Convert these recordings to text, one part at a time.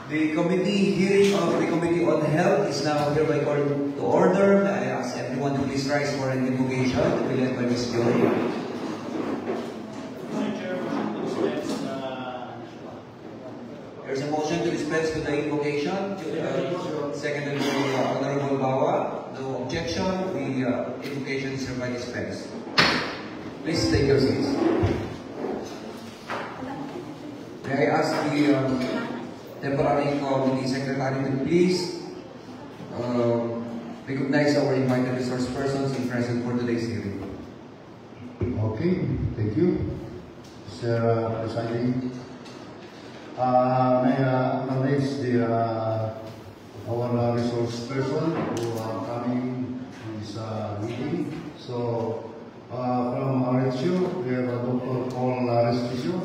The committee hearing of the Committee on Health is now hereby called to order. I ask everyone to please rise for an invocation to be led by Ms. Joy. There's a motion to dispense with the invocation. Seconded by Honorable Bawa. No objection. The invocation is hereby dispensed. Please take your seats. May I ask the temporary committee secretary to please recognize our invited resource persons and present for today's hearing. Okay, thank you, Mr. Presiding. May I acknowledge our resource person who are coming to this meeting. So, from RHU, we have Dr. Paul Respicio.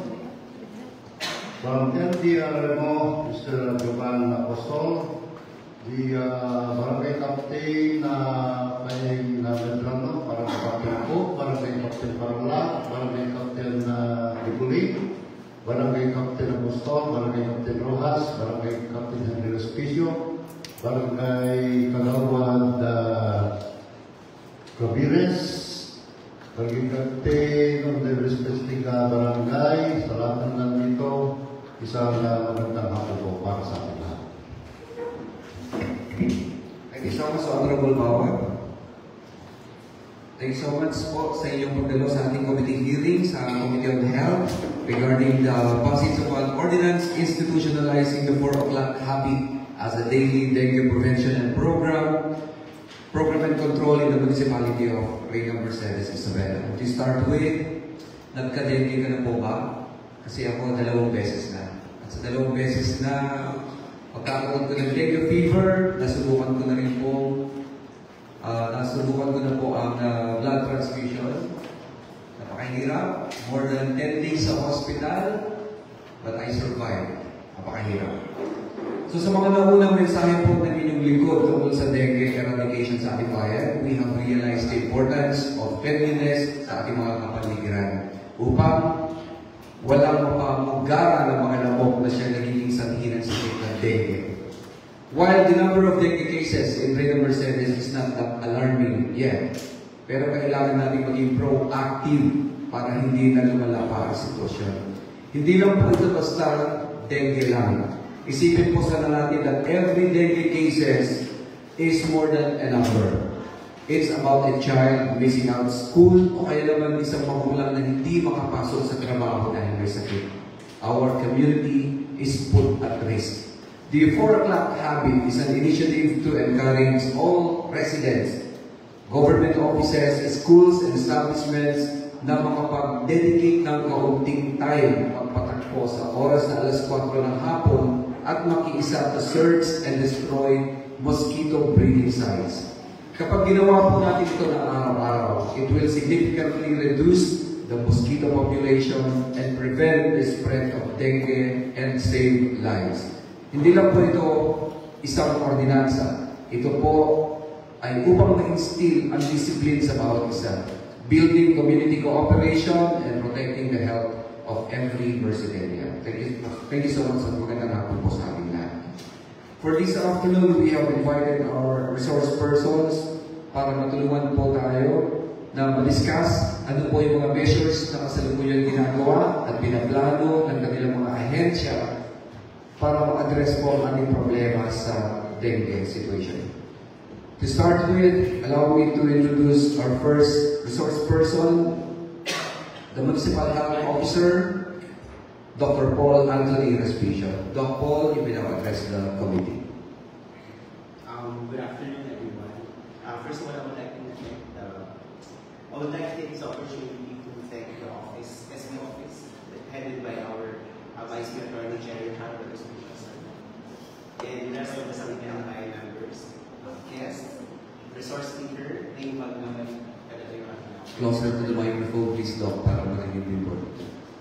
From TLTRMO, Mr. Jovan Apostol, the Barangay Captain kay Medrano, Barangay Captain Po, Barangay Captain Parola, Barangay Captain Dibuli, Barangay Captain Apostol, Barangay Captain Rojas, Barangay Captain Henry Respicio, Barangay Kalawad Gabires, Barangay Captain of the respecting barangay, sa lahat ng nandito, isang magandang hapon po para sa ating lahat. Thank you so much, Honorable Bawa. Thank you so much po sa inyong pagdalo sa ating committee hearing sa Committee on Health regarding the passage of an ordinance institutionalizing the 4 o'clock habit as a daily dengue prevention and program and control in the municipality of Reina Mercedes, Isabela. To start with, nagka-dengue ka na po ba? Kasi ako 2 beses na. At sa 2 beses na, pagkakaroon ko ng dengue fever, nasubukan ko na rin po, nasubukan ko na po ang blood transfusion. Napakahirap. More than 10 days sa hospital, but I survived. Napakahirap. So sa mga naunang mensahe po ng inyong lingkod tungkol sa dengue eradication sa ating bayan, we have realized the importance of cleanliness sa ating mga kapaligiran upang walang mapamugara ng mga lamok na siya nagiging sanhi ng sakit ng dengue. While the number of dengue cases in Reina Mercedes is not that alarming yet, pero kailangan natin maging proactive para hindi na lumala pa ang sitwasyon. Hindi lang po ito basta dengue lang. Isipin po sana natin that every dengue cases is more than a number. It's about a child missing out school o kaya naman isang magulang na hindi makapasok sa trabaho dahil may sakit. Our community is put at risk. The 4 o'clock habit is an initiative to encourage all residents, government offices, schools, and establishments na makapag-dedicate ng kaunting time pagpatakbo sa oras na alas 4 ng hapon at makiisa to search and destroy mosquito breeding sites. Kapag ginawa po natin ito ng araw-araw, it will significantly reduce the mosquito population and prevent the spread of dengue and save lives. Hindi lang po ito isang ordinansa. Ito po ay upang ma-instill ang discipline sa bawat isa, building community cooperation and protecting the health of every Mercedelian. Thank you so much at magandang hapon po sa ating lahat. For this afternoon, we have invited our resource persons para matulungan po tayo na ma-discuss ano po yung mga measures na kasalukuyan ginagawa at binaplano ng kanilang mga ahensya para ma-address po ang ating problema sa dengue situation. To start with, allow me to introduce our first resource person, the Municipal Health Officer, Dr. Paul Anthony Respicio. Dr. Paul, you will now address the committee. Good afternoon, everyone. First of all, I would like to take this opportunity to thank the office, SB office, headed by our Vice Mayor Attorney Jerry Harper, and the rest of the Sangguniang members, guests, resource speaker, Ring Magnaman, Closer to the microphone, please, Doc, para marinig yung report.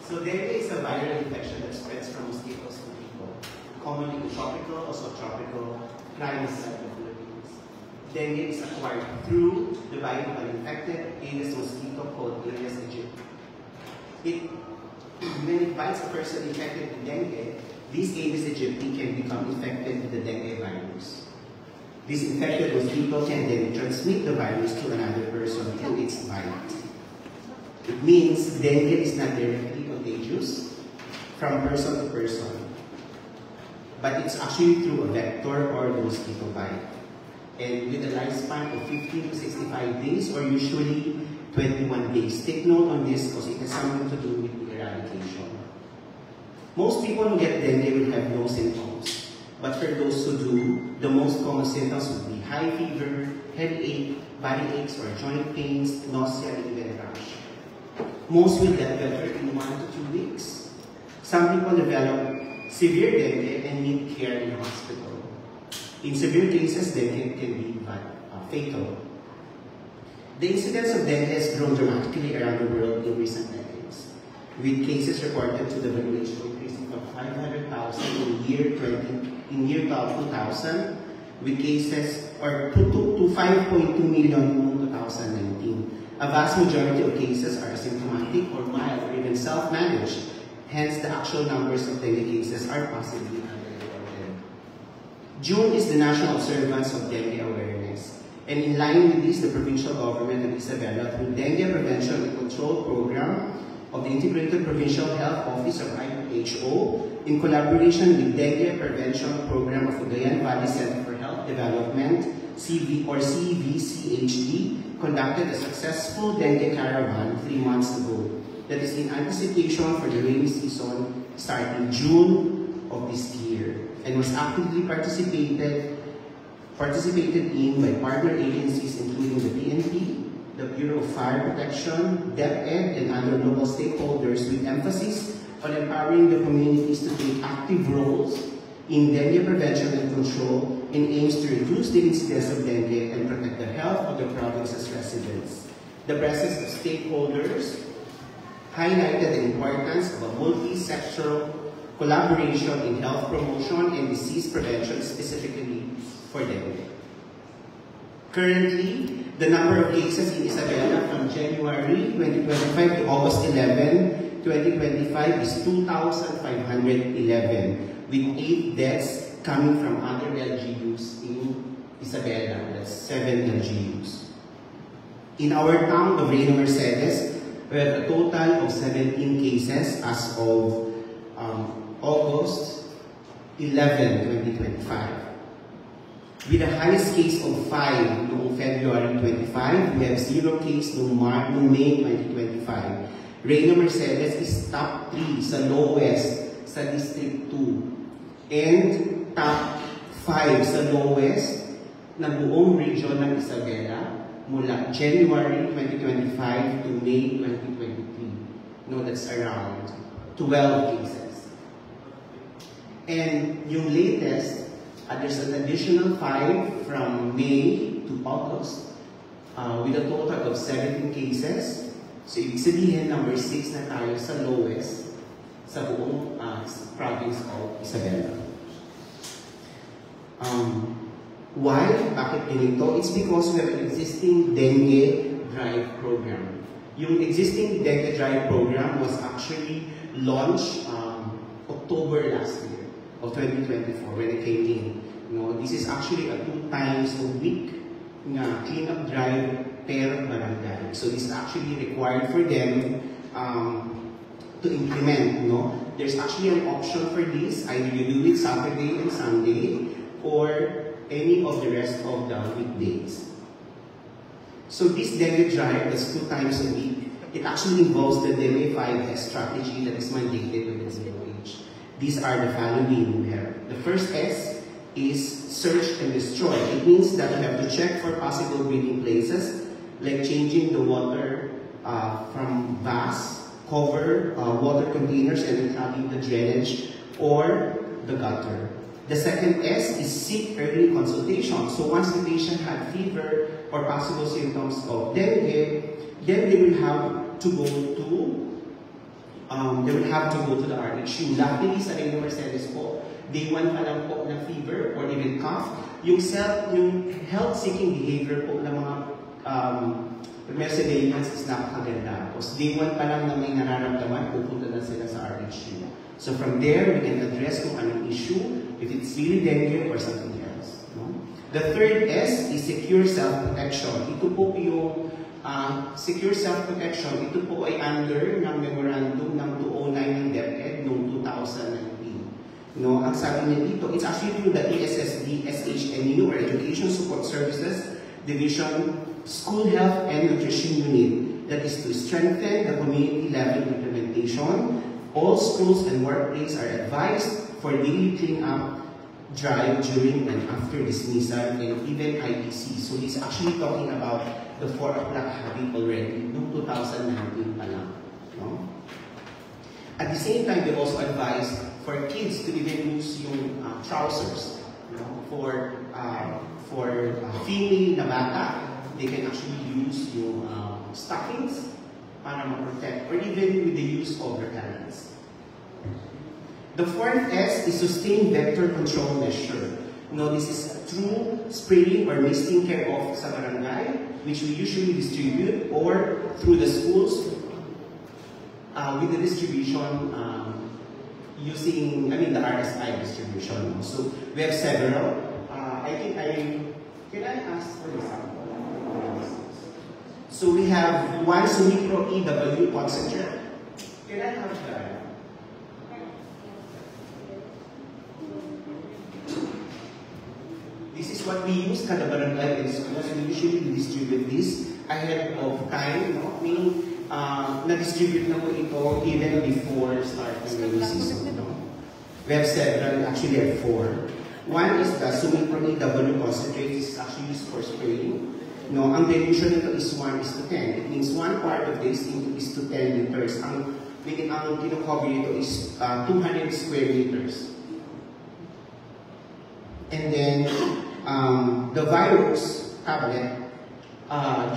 So dengue is a viral infection that spreads from mosquitoes to people, commonly to tropical or subtropical climates like the Philippines. Dengue is acquired through the bite of an infected Aedes mosquito called Aedes aegypti. When it bites a person infected with dengue, These Aedes aegypti can become infected with the dengue virus. These infected mosquito can then transmit the virus to another person through its bite. It means dengue is not directly contagious from person to person, but it's actually through a vector or the mosquito bite. And with a lifespan of 15 to 65 days, or usually 21 days. Take note on this because it has something to do with the eradication. Most people who get dengue will have no symptoms, but for those who do, the most common symptoms would be high fever, headache, body aches or joint pains, nausea, and even rash. Most will get better in 1 to 2 weeks. Some people develop severe dengue and need care in hospital. In severe cases, dengue can be fatal. The incidence of dengue has grown dramatically around the world in recent decades, with cases reported to the WHO increasing from 500,000 in year 2000, with cases to 5.2 million in 2019. A vast majority of cases are asymptomatic or mild or even self-managed. Hence, the actual numbers of dengue cases are possibly underreported. June is the National Observance of Dengue Awareness. And in line with this, the provincial government of Isabela, through Dengue Prevention and Control Program of the Integrated Provincial Health Office of IPHO, in collaboration with Dengue Prevention Program of Cagayan Valley Center for Health Development, CVCHD, conducted a successful dengue caravan 3 months ago that is in anticipation for the rainy season starting June of this year, and was actively participated in by partner agencies including the PNP, the Bureau of Fire Protection, DepEd, and other local stakeholders, with emphasis on empowering the communities to take active roles in dengue prevention and control, and aims to reduce the incidence of dengue and protect the health of the province's residents. The presence of stakeholders highlighted the importance of a multi-sectoral collaboration in health promotion and disease prevention, specifically for dengue. Currently, the number of cases in Isabela from January 2025 to August 11, 2025 is 2,511, with 8 deaths coming from other LGUs in Isabela. That's 7 LGUs. In our town of Reyna Mercedes, we have a total of 17 cases as of August 11, 2025. With the highest case of 5 noong February 25, we have 0 case noong May 2025. Reyna Mercedes is top 3 sa lowest sa District 2 and top 5 sa lowest ng buong region ng Isabela mula January 2025 to May 2023. No, that's around 12 cases. And yung latest, there's an additional 5 from May to August with a total of 17 cases. So, ibig sabihin, number 6 na tayo sa lowest sa buong province of Isabela. Why? Bakit ganito? It's because we have an existing dengue drive program. Yung existing dengue drive program was actually launched October last year of 2024 when it came in. You know, this is actually a 2 times a week na cleanup drive per barangay. So this is actually required for them to implement. No? There's actually an option for this. Either you do it Saturday and Sunday or any of the rest of the weekdays. So this dengue drive, that's 2 times a week, it actually involves the Dengue 5S strategy that is mandated with the DOH. These are the following we have. The first S is search and destroy. It means that you have to check for possible breeding places, like changing the water from vats, cover water containers, and then having the drainage or the gutter. The second S is seek early consultation. So once the patient had fever or possible symptoms of dengue, then they will have to go to the RHU. Luckily sa Reyna Mercedes po, day 1 pa lang po ng fever or even cough, yung health-seeking behavior po ng mga Mercedeans is napakaganda. Because day 1 pa lang na may nararamdaman, pupunta na sila sa RHU. So from there, we can address kung anong issue, if it's really dengue or something else. No? The third S is secure self-protection. Ito po yung secure self-protection. Ito po ay under ng memorandum ng 209 ng DepEd noong 2019. No? Ang sabi niya dito, it's actually through the ESSD, SHNU, or Education Support Services Division School Health and Nutrition Unit, that is to strengthen the community-level implementation. All schools and workplaces are advised for daily clean-up drive during and after dismissal and even IEC. So he's actually talking about the 4 o'clock habit already, noong 2019 pa lang. No? At the same time, they also advise for kids to even use yung trousers. You know, for female na bata, they can actually use yung stockings para ma-protect, or even with the use of repellents. The fourth S is sustained vector control measure. No, this is through spraying or misting care of sa barangay, which we usually distribute, or through the schools with the distribution using, the RSI distribution. No? So we have several. Can I ask for the sample? So we have one Sumipro EW concentrate. Can I have that? This is what we use kada barangay in schools. We usually distribute this ahead of time, no? Meaning, na-distribute na po ito even before starting the season. No? We have several, actually have 4. One is the Sumipro EW concentrate. This is actually used for spraying. No, ang dilution nito is 1:10. It means 1 part of this is to 10 liters. Ang kinocover nito is 200 square meters. And then, the virus tablet,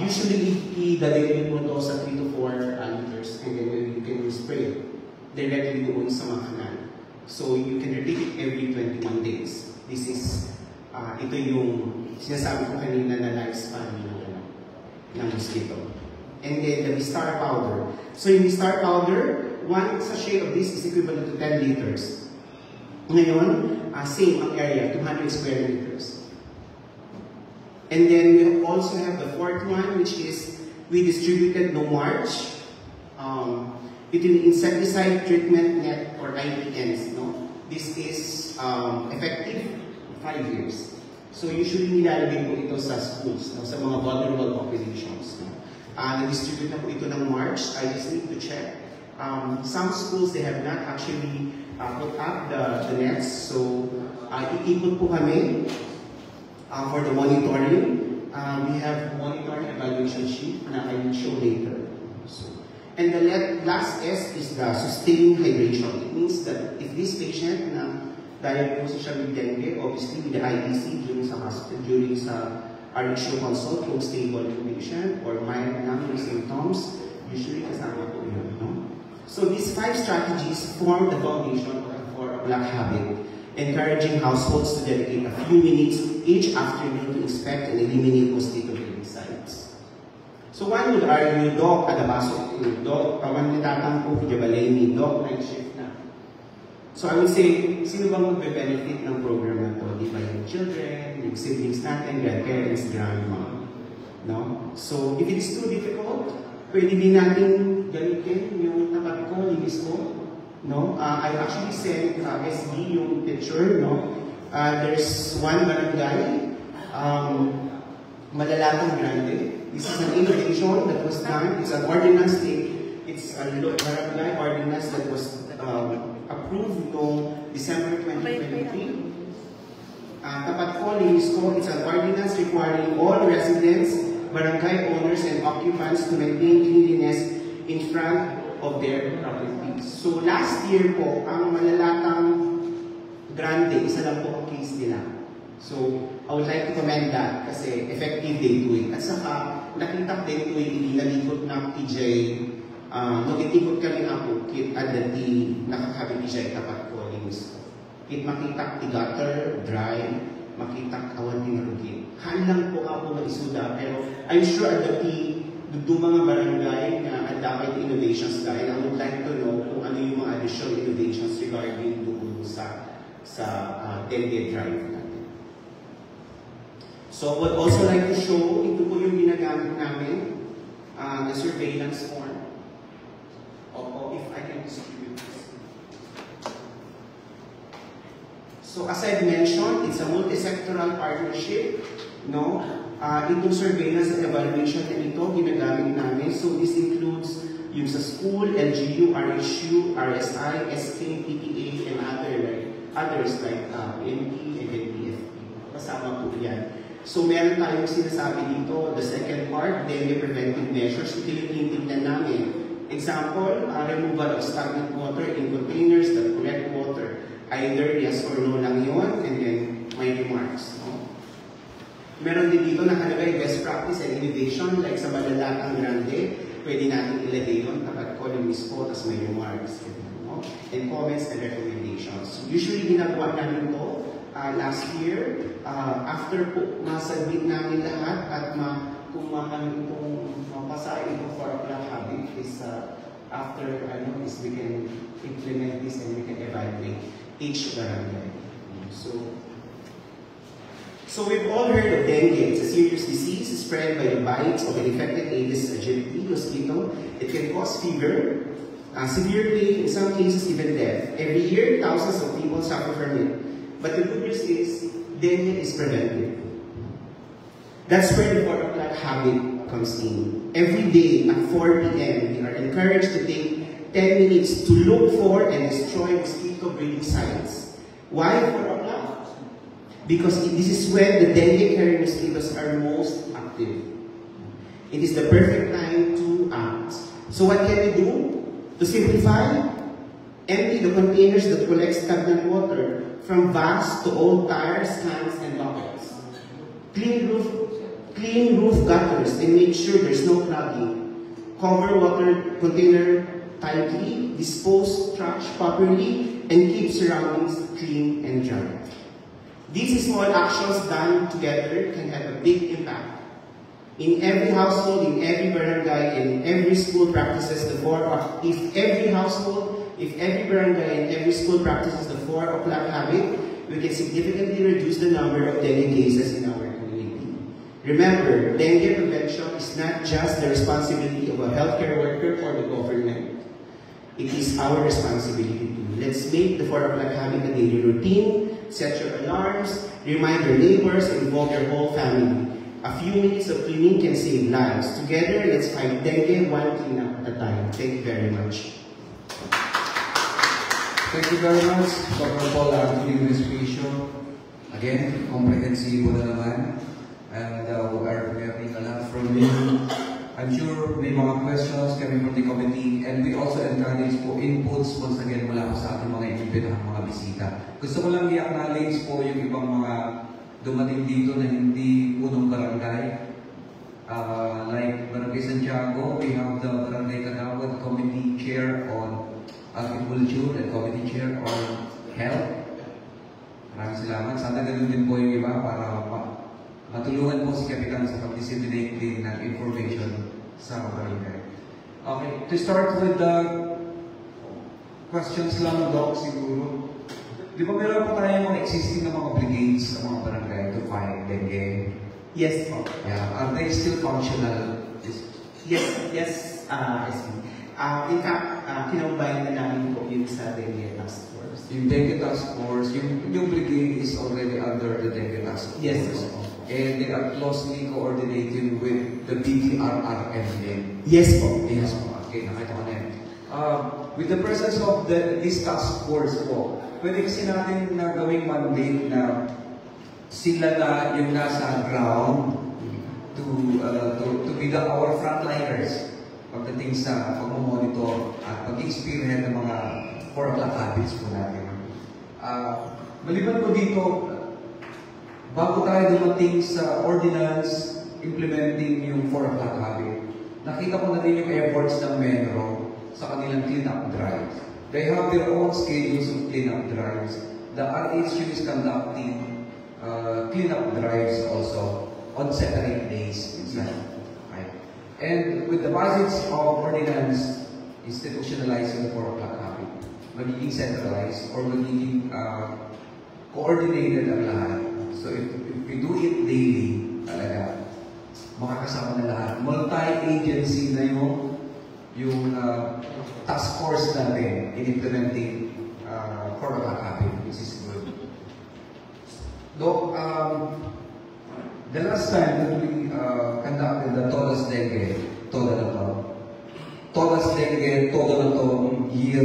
usually i-dilute mo ito sa 3 to 4 liters, and then you can spray it directly doon sa mga kanal. So you can repeat it every 21 days. This is, ito yung sinasabi ko kanina na lifespan ng mosquito. And then the Mistar powder. So yung Mistar powder, 1 sachet of this is equivalent to 10 liters. Ngayon, same ang area, 200 square meters. And then we also have the fourth one, which is we distributed no March. Ito yung insecticide treatment net or IPNs. No? This is effective 5 years. So usually nilalagay po ito sa schools, no? Sa mga vulnerable populations. No? Na-distribute na po ito ng March. I just need to check. Some schools, they have not actually put up the nets. So iikot po kami for the monitoring. We have monitoring evaluation sheet na I will show later. So, and the last S is the sustained hydration. It means that if this patient na diagnosed siya with dengue, obviously with the IEC during sa hospital, during sa RHO consult, kung stable condition or mild lang yung symptoms, usually kasama po yun. No? So these 5 strategies form the foundation for a black habit, encouraging households to dedicate a few minutes each afternoon to inspect and eliminate mosquito-breeding sites. So one would argue, Doc, adabaso, Doc, kawan nitatang po, jabalay ni Doc, night shift na. So I would say, sino bang magbe-benefit ng program na to? Di ba yung children, yung siblings natin, grandparents, grandma? No? So if it is too difficult, pwede din natin gamitin yung tapat ko, linis ko. No? I actually sent SB yung picture. No? There's one barangay, Malalatang Grande. This is an innovation that was done. It's an ordinance. It's a barangay ordinance that was approved noong December 2023. Tapat ko, linis ko, it's an ordinance requiring all residents, barangay owners, and occupants to maintain cleanliness in front of their properties. So last year po, ang Malalatang Grande, isa lang po ang case nila. So I would like to commend that kasi effective they do it. At saka, nakita din ito yung nalikot ng TJ. Nag-itikot kami ang bukit at dati nakakabili siya tapat ko linis ko. Kit makita ti gutter, dry, makita awan ti marugit. Hanlang po ako ng isuda, pero I'm sure at dati Dito mga barangay na dapat innovations dahil I would like to know kung ano yung mga additional innovations regarding doon sa dengue drive natin. So I would also like to show, ito po yung ginagamit namin, the surveillance form. Opo, if I can distribute this. So as I've mentioned, it's a multi-sectoral partnership, no? Itong surveillance at evaluation na ito, ginagamit namin. So this includes yung sa school, LGU, RHU, RSI, SK, PTA, and others like NP and NPFP. Kasama po yan. So meron tayong sinasabi dito, the second part, dengue preventive measures, ito yung tinitingnan namin. Example, removal of stagnant water in containers that collect water. Either yes or no lang yun, and then my remarks. No? Meron din dito nakalagay best practice and innovation, like sa Malalatang Grande, pwede natin ilagay yun, tapat column mismo, tapos may remarks. No? And comments and recommendations. Usually ginagawa namin to last year, after po masubmit namin lahat at kung itong mapasa itong for a black habit is after is we can implement this and we can evaluate each barangay. So we've all heard of dengue. It's a serious disease spread by the bites of an infected Aedes aegypti mosquito. It can cause fever, severe pain, in some cases even death. Every year, thousands of people suffer from it. But the good news is, dengue is preventive. That's where the 4 o'clock habit comes in. Every day at 4 p.m., we are encouraged to take 10 minutes to look for and destroy mosquito breeding sites. Why 4 o'clock? Because this is when the dengue-carrying mosquitoes are most active. It is the perfect time to act. So what can we do? To simplify, empty the containers that collect stagnant water from vats to old tires, cans, and buckets. Clean roof gutters and make sure there's no clogging. Cover water container tightly, dispose trash properly, and keep surroundings clean and dry. These small actions done together can have a big impact. In every household, in every barangay, and in every school practices the 4 o'clock. If every barangay and every school practices the 4 o'clock habit, we can significantly reduce the number of dengue cases in our community. Remember, dengue prevention is not just the responsibility of a healthcare worker or the government. It is our responsibility too. Let's make the 4 o'clock habit a daily routine. Set your alarms, remind your neighbors, and involve your whole family. A few minutes of cleaning can save lives. Together, let's fight dengue one cleanup at a time. Thank you very much. Thank you very much, Dr. Paul Anthony Respicio. Again, comprehensive na naman. And we are hearing a lot from you. I'm sure may mga questions coming from the committee, and we also encourage po inputs once again mula po sa ating mga inimbitahang mga bisita. Gusto ko lang i-acknowledge po yung ibang mga dumating dito na hindi punong barangay. Like Barangay Santiago, we have the Barangay Kagawad Committee Chair on Agriculture and Committee Chair on Health. Maraming salamat. Sana ganun din po yung iba para matulungan po si Kapitan sa pag-disseminate din ng information sa barangay. Okay, to start with the questions lang, Doc, siguro. Di ba meron po tayo mga existing na mga brigades sa mga barangay to fight dengue? Yes, po. Yeah, are they still functional? Yes. In fact, kinumbayan na namin po yung sa dengue task force. Yung dengue task force, yung brigade is already under the dengue task force. Yes, po. And they are closely coordinating with the BTRRM. Yes po. Yes po. Okay, nakita ko na yan. With the presence of this task force po, pwede kasi natin na gawing mandate na sila na yung nasa ground to be our frontliners pagdating sa pag-monitor at pag-experience ng mga 4 o'clock habits po natin. Maliban po dito, bago tayo dumating sa ordinance implementing yung 4 o'clock habit, nakita ko na din yung efforts ng Menro sa kanilang clean-up drives. They have their own schedules of clean-up drives. The RHU is conducting clean-up drives also on separate days. Okay. And with the passage of ordinance, institutionalizing the 4 o'clock habit, magiging centralized or magiging coordinated ang lahat. So if we do it daily, talaga, makakasama na lahat. Multi-agency na yung task force natin in implementing 4 o'clock habit, which is good. Though, the last time that we conducted the Todas Dengue, Toda na to. Todas Dengue, Toda na to, year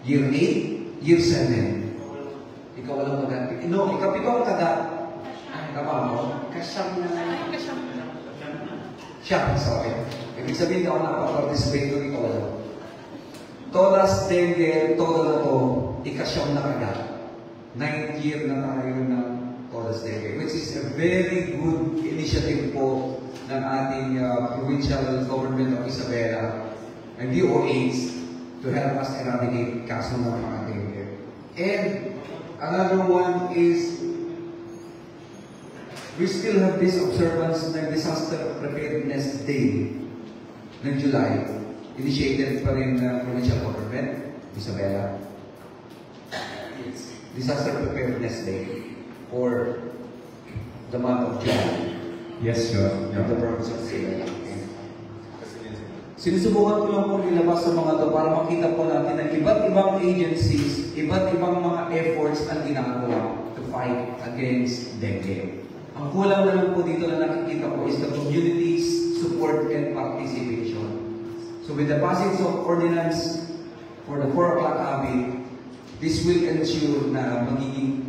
8, year 7. Ikaw walang maganti. No, ikapito ang kagat. Tama mo? Kasyam na lang. Siya, sorry. Ibig sabihin di ako nakapag-participate doon, ikaw wala. Todas Dengue, Toda na to, ikasyam na kagat. 9th year na tayo ng Todas Dengue, which is a very good initiative po ng ating provincial government of Isabela and DOH to help us eradicate kaso ng mga dengue. And another one is we still have this observance ng Disaster Preparedness Day ng July, initiated pa rin ng provincial government, Isabela. Disaster Preparedness Day for the month of July. Yes, sure. Of the province of Isabela. Sinusubukan ko lang po ilabas sa mga to para makita po natin na iba't ibang agencies, iba't ibang mga efforts ang ginagawa to fight against dengue. Ang kulang na lang po dito na nakikita ko is the community's support and participation. So with the passage of ordinance for the 4 o'clock habit, this will ensure na magiging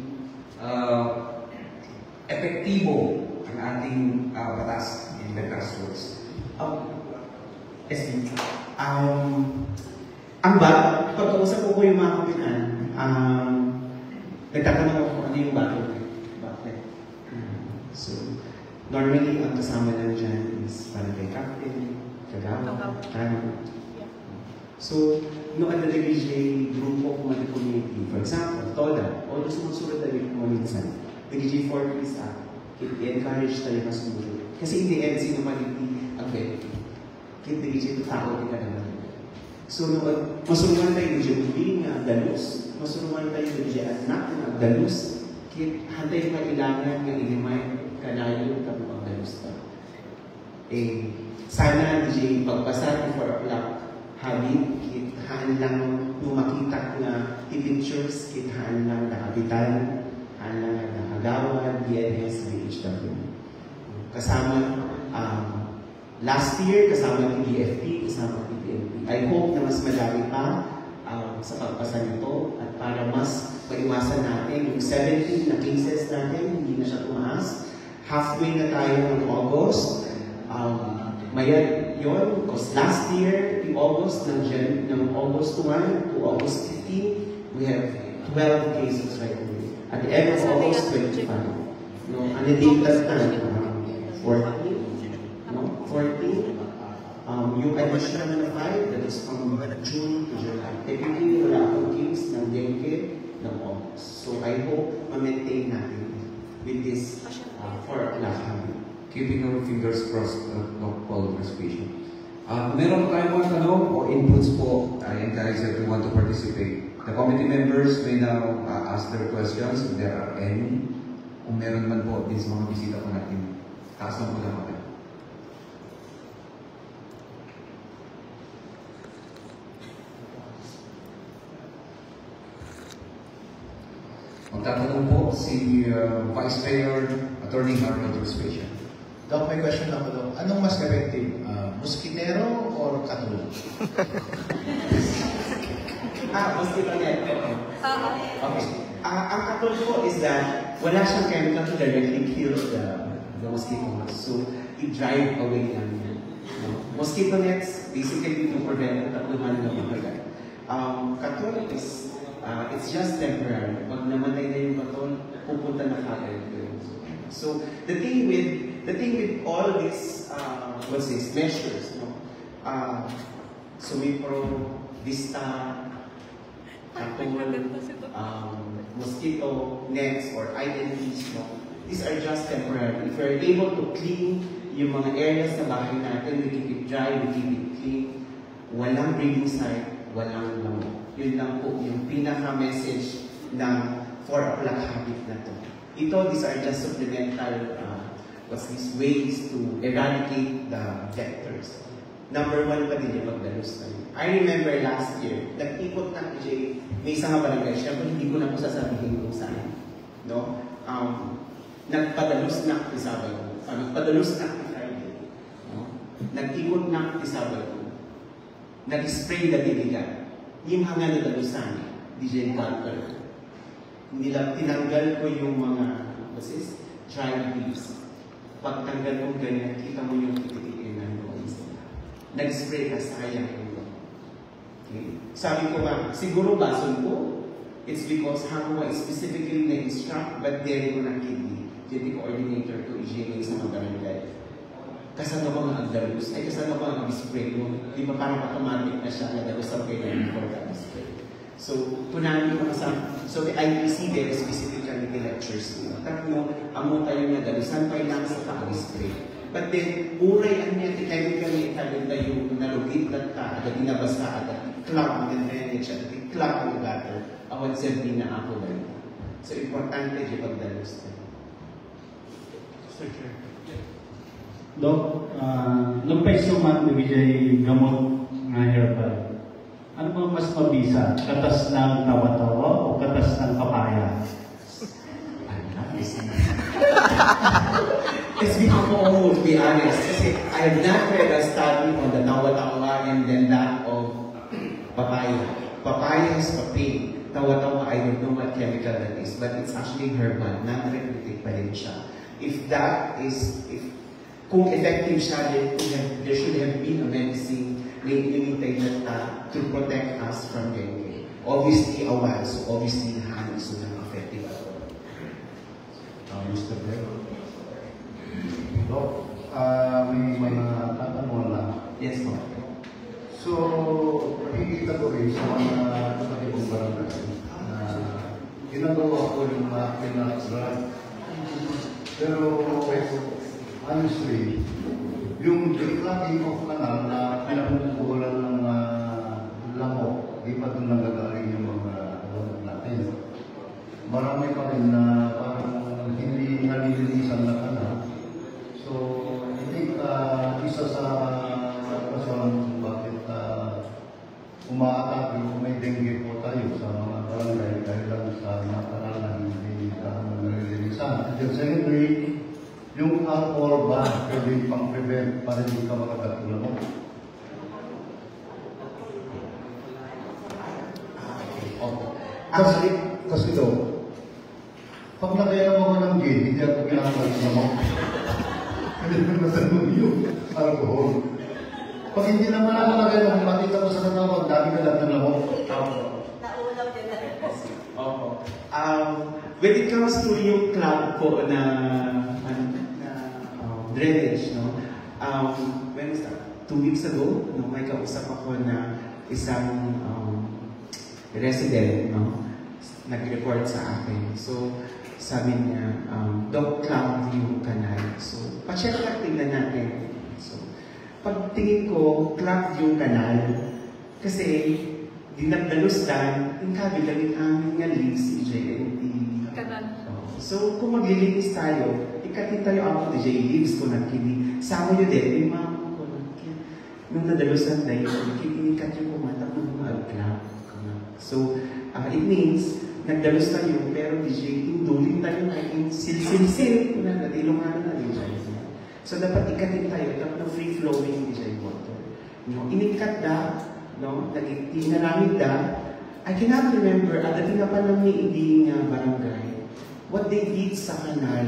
epektibo ang ating batas in the grassroots. Pag-uusap ko yung mga kapitan, nagtatanong ako ano yung bakit. So, normally, ang kasama lang dyan is barangay captain, kagawa, So, no under the group of mga community, for example, TODA, although sumusunod tayo mo minsan, the GG4 Act, i-encourage tayo na sumunod. Kasi in the end, sino man ang benefit. Kaya the GG takot ka naman. So, masulungan tayo ng GG ng dalus, masulungan tayo ng GG anak ng dalus, kaya hantay kailangan ng inimay kanayon kami ang dalus ta. Sana GG pagpasa ng 4 o'clock habit, kithaan lang nung makita na pictures, kithaan lang na kapitan, haan lang na kagawad, DNS, BHW. Kasama, last year, kasama ng DFP, kasama ng PNP. I hope na mas madami pa sa pagpasa nito at para mas maiwasan natin yung 17 na cases natin, hindi na siya tumaas. Halfway na tayo ng August. Mayan yun, because last year, in August, ng August 1 to August 15, we have 12 cases right away. At the end of August, 25. No, ang natitas na, 14. No, 14. Yung additional na 5, that is from June to July. Technically, wala akong case ng dengue ng August. So I hope ma-maintain natin with this 4 o'clock habit. Keeping our fingers crossed of all participation. Meron pa tayong mga tanong o inputs po. I encourage everyone to participate. The committee members may now ask their questions if there are any. Kung meron man po, din sa mga bisita po natin, taas lang po lang natin. Magtatanong po si Vice Mayor Attorney Harold Ruspecia. Doc, may question ako, Doc. Anong mas effective? Mosquitero or katulog? Mosquito net. Okay. Ang katulog po is that wala siyang chemical to directly kill the mosquito. So, it drive away yan. Mosquito nets, basically to prevent katuluhan ng mga kagat. Katulog is, it's just temporary. Pag namatay na yung katulog, pupunta na kagad. So, the thing with all these, measures, no? Sumipro, Vista, Katol, mosquito nets or INTs, no? These are just temporary. If you're able to clean yung mga areas sa bahay natin, we keep it dry, we keep it clean. Walang breeding site, walang lamok. Yun lang po yung pinaka-message ng 4 o'clock habit na to. These are just supplemental ways to eradicate the vectors. Number 1 pa din yung magdalos tayo. I remember last year, nag-ikot na PJ, may isang barangay, syempre hindi ko na po sasabihin kung saan. No? Nagpadalos na sa Sabado. Nagpadalos na sa Friday. No? Nag-ikot na sa Sabado. Nag-spray na biligan. Yung hanga na dalusan, DJ Carter. Tinanggal ko yung mga dry leaves. Pagtanggal ko ganyan, kita mo yung titikin na doon sila. Nag-spray ka, sayang ko. Okay? Sabi ko ba, siguro bason ko, it's because ako ay specifically na-instruct, but there ko na kindi. Jadi coordinator ko, EJA sa mga barangay. Kasano ko nga ang dalus? Ay, kasano ko ang spray mo? Di ba parang automatic na siya na dalus ang kailangan for that spray? So, tunanin ko sa... So, the IPC there specifically the lectures mo. Tatlo, amo tayo niya dalusan pa lang sa pag-spray. But then, uray ang niya, chemically, italinda yung nalugit na ka, agad inabas ka, agad i-clog ang drainage, at i-clog ang gutter, awan sabi na ako na yun. So, importante yung pagdalus tayo. Sir Chair. Dok, nung paisuman nabigay gamot nga herbal, ano ba mas mabisa? Katas ng tawa-tawa o katas ng papaya? I'm not listening. It's because, to be honest, kasi I have not read a study on the tawa-tawa and then that of papaya. Papaya has papain. Tawa-tawa, I don't know what chemical that is, but it's actually herbal. Non-therapeutic pa rin siya. If that is, kung effective siya, there should have been a medicine limited to protect us from dengue. Obviously, awan. So obviously, hand is not effective at all. Mr. Beck. Dok, may mga tatanong lang. Yes, po. So, nakikita ko rin sa mga kapatibong barangay na ginagawa ko yung mga pinag-drive. Pero, honestly, yung decluttering of kanal na pinapupulan ng lamok, di pa doon nagagaling yung mga lamok natin. Marami pa rin na parang hindi nalilinisan na kanal. So, I think isa sa rason bakit umaatake kung may dengue po tayo sa mga barangay dahil lang sa mga kanal na hindi nalilinisan. And then secondly, yung alcohol ba pwede pang-prevent para hindi ka makagatulan mo? Kasi daw, pag nakainom ako ng gin, hindi ako kinakalit mo. Hindi mo natanong yung alcohol. Pag hindi naman ako nakainom, makita ko sa kanawag, dami ka lang ng lamok. Naulaw din na rin. Opo. When it comes to yung club po na drainage, no? When is that? 2 weeks ago, no, may kausap ako na isang resident, no? Nag-report sa akin. So, sabi niya, Doc, cloud yung kanal. So, pa-check lang tingnan natin. So, pagtingin ko, cloud yung kanal. Kasi, dinagdalustan, yung kabilang amin nga leaves, JNT. Kanal. So, kung maglilinis tayo, ikatin tayo ako, DJ leaves ko nagkini. Sama nyo din, yung mga ko nagkini. Nung nadalusan na yun, kinikat yung kumata kung mag-cloud. So, it means, nagdalus tayo, pero DJ, indulin tayo na silsil-sil. Kung natilungan na DJ. So, dapat ikatin tayo, dapat na free-flowing DJ water. No, inikat da, no, tinaramid da. I cannot remember, dating na pa lang ni Iding barangay, what they did sa kanal,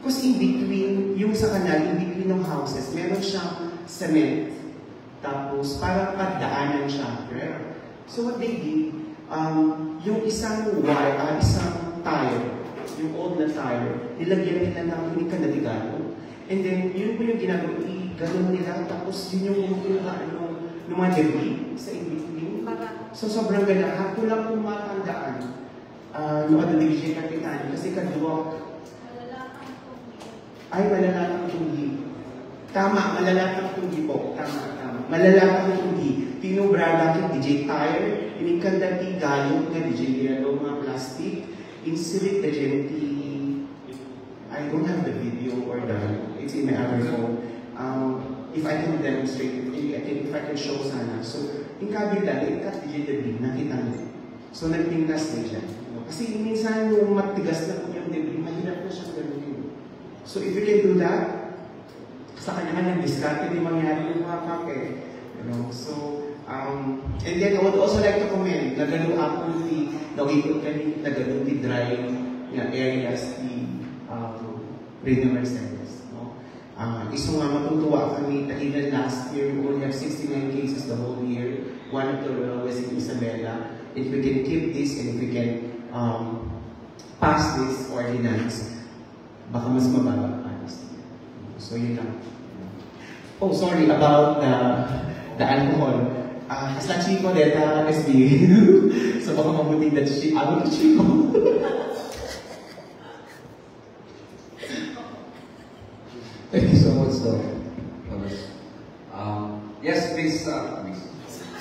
because in between, yung sa kanal, in between ng houses, meron siyang cement. Tapos, parang pagdaanan siya. Correct? So what they did, yung isang wire, isang tire, yung old na tire, nilagyan nila ng unika na ligado. And then, yun po yung ginagawa, i-ganon nila, tapos yun yung kumukuha ng mga debris sa in-between. So sobrang ganda, hapon lang kung matandaan, yung division kapitan, kasi kadwa, ay malalakang tunggi. Tama, malalatang tunggi po. Tama. Malalatang tunggi. Tinubrada kang DJ tire, inikandati gayong nga DJ nilalo mga plastic, insilit na genti. I don't have the video or it's in my other phone. If I can demonstrate, if I can show sana. So, yung kabila, ikat DJ debris, nakita mo. So, nagtingnas na siya. Kasi minsan yung matigas na po yung debris, mahirap na siyang gano'n. So, if you can do that, sa kanya-kanyang diskarte din mangyari yung mga kake. So, and then I would also like to comment, nagano ako nawikot kami, nagano di dry areas, the Radio Mercedes. Iso nga matutuwa kami that even last year, we only have 69 cases the whole year. One of the lowest in Isabela. If we can keep this and if we can pass this ordinance, baka mas mababa pa. So yun lang. Oh, sorry about the alcohol. Sa Chico deta SB. So baka mabuting na Chico. Ako to Chico. Thank you so much, Doc. Yes, please.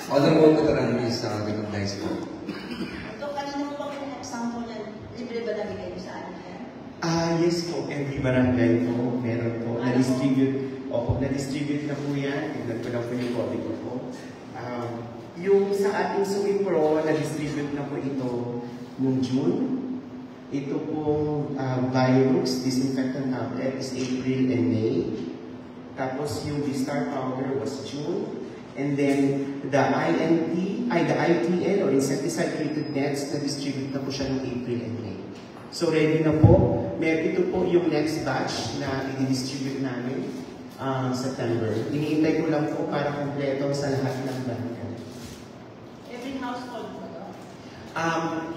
Honorable Veteran is recognized po. Ito, kanina po bang example yan? Libre ba nabigay niyo sa akin yan? Yes po. Every barangay po, meron po. Na-distribute. Opo, na-distribute na po yan. Tignan ko lang po yung copy ko po. Yung sa ating Suwi Pro, na-distribute na po ito noong June. Ito po Virus Disinfectant Tablet is April and May. Tapos yung Star Powder was June. And then the ITN or insecticide treated nets, na-distribute na po siya noong April and May. So ready na po. Ito po yung next batch na i-distribute namin September. Iniintay ko lang po para kompleto sa lahat ng barangay. Every household po to?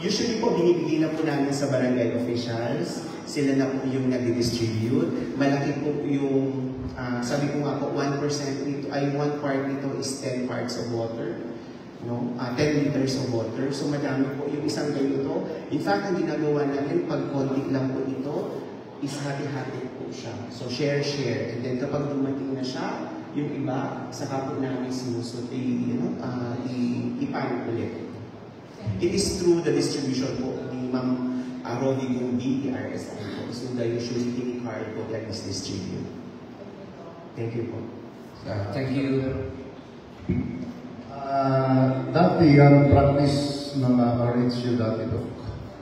Usually po, binibigay na po namin sa barangay officials. Sila na po yung nag-distribute. Malaki po yung, sabi ko nga po, 1% nito, ay 1 part nito is 10 parts of water. No? 10 liters of water. So madami po yung isang ganito. In fact, ang ginagawa namin, pag konti lang po ito, is hati-hati po siya. So share. And then kapag dumating na siya, yung iba, saka po namin sinusot, ipaano ulit. It is through the distribution po ni Ma'am Rodi Gumbi, RSI po. So the usually card po that is distributed. Thank you po. Thank you. Dati ang practice ng RHU dati po,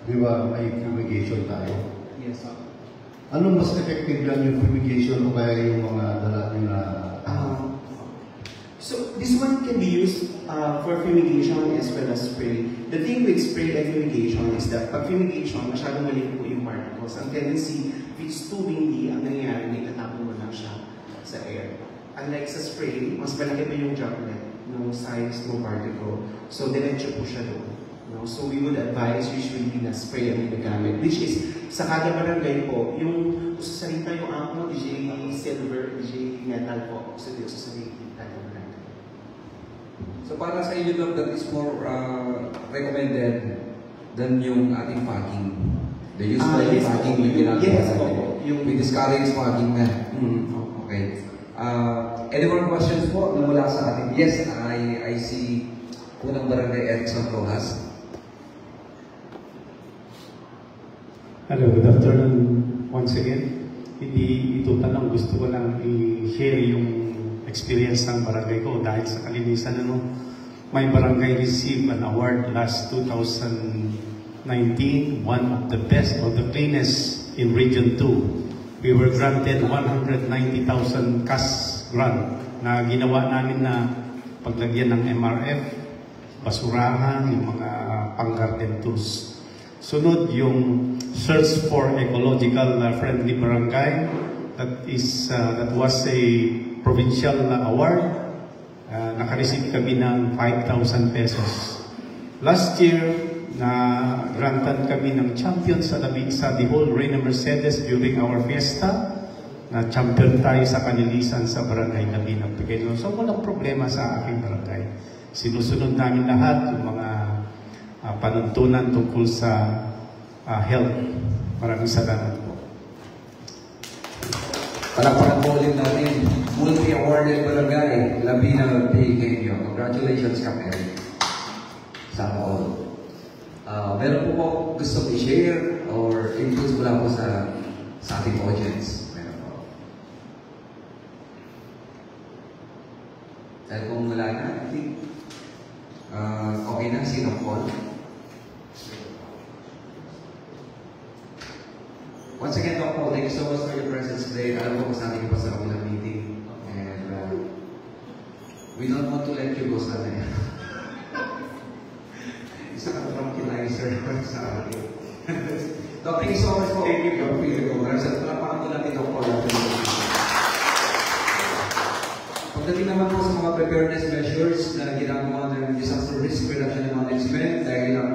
di ba may fumigation tayo? Yes, sir. Ano mas effective lang yung fumigation o kaya yung mga dala nyo na... So this one can be used for fumigation as well as spray. The thing with spray and fumigation is that pag fumigation, masyadong maliit po yung particles. Ang tendency, if it's too windy, ang nangyayari, may tatapon mo lang siya sa air. Unlike sa spray, mas malaki pa yung droplet, no size, no particle. So diretso po siya doon. No? So we would advise usually na spray ang ginagamit, which is sa kada barangay po, yung usasalita yung ako, DJ Silver, DJ Metal po, usasalita kada barangay. So para sa inyo, Doc, that is more recommended than yung ating packing. The usual yes, packing po. yung ginagawa Yes, natin. po. We discourage packing na. Okay. Any more questions po mula sa atin? Yes, I see Punang Barangay Erickson Rojas. Hello, good afternoon once again. Hindi ito tanong, gusto ko lang i-share yung experience ng barangay ko dahil sa kalinisan. My barangay received an award last 2019, one of the best or the cleanest in Region 2. We were granted 190,000 cash grant na ginawa namin na paglagyan ng MRF, basurahan, yung mga pang-garden tools. Sunod yung search for ecological friendly barangay. That was a provincial award. Naka-receive kami ng 5,000 pesos. Last year, na-grantan kami ng champion sa the whole Reina Mercedes during our fiesta. Na champion tayo sa kanilisan sa barangay Labinang Pequeño. So walang problema sa aking barangay. Sinusunod namin lahat yung mga panuntunan tungkol sa health. Maraming salamat po. Palakpakan po ulit natin multi-awarded barangay, Labinal PKO. Congratulations, Kapel. Sana all. Meron po po gusto i-share or inputs mula po sa ating audience? Meron po. Dahil kung wala na, I think okay na, sino po? Once again, Doc Paul, thank you so much for your presence today. Alam ko kasama niyo pa sa kabilang meeting. And we don't want to let you go sana yan. Isa ka tranquilizer sa akin. Doc, thank you so much for your feeling ko. Maraming sa palapakan ko natin, Doc Paul. Pagdating naman po sa mga preparedness measures na ginagawa ng Disaster Risk Reduction and Management, dahil ang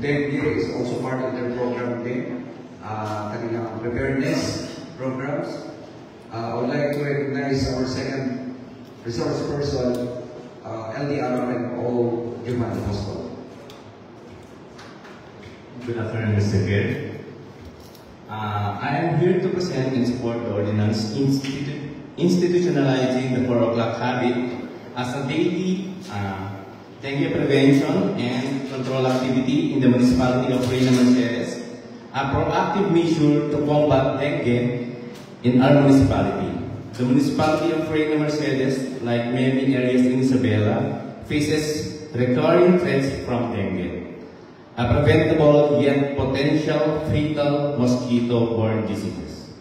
dengue is also part of their program din. Kanilang preparedness programs. I would like to recognize our second resource person, LDRMO Juman Apostol. Good afternoon, Mr. Chair. I am here to present and support the ordinance institutionalizing the 4 o'clock habit as a daily dengue prevention and control activity in the municipality of Reyna Mercedes, a proactive measure to combat dengue in our municipality. The municipality of Reyna Mercedes, like many areas in Isabela, faces recurring threats from dengue, a preventable yet potential fatal mosquito-borne diseases.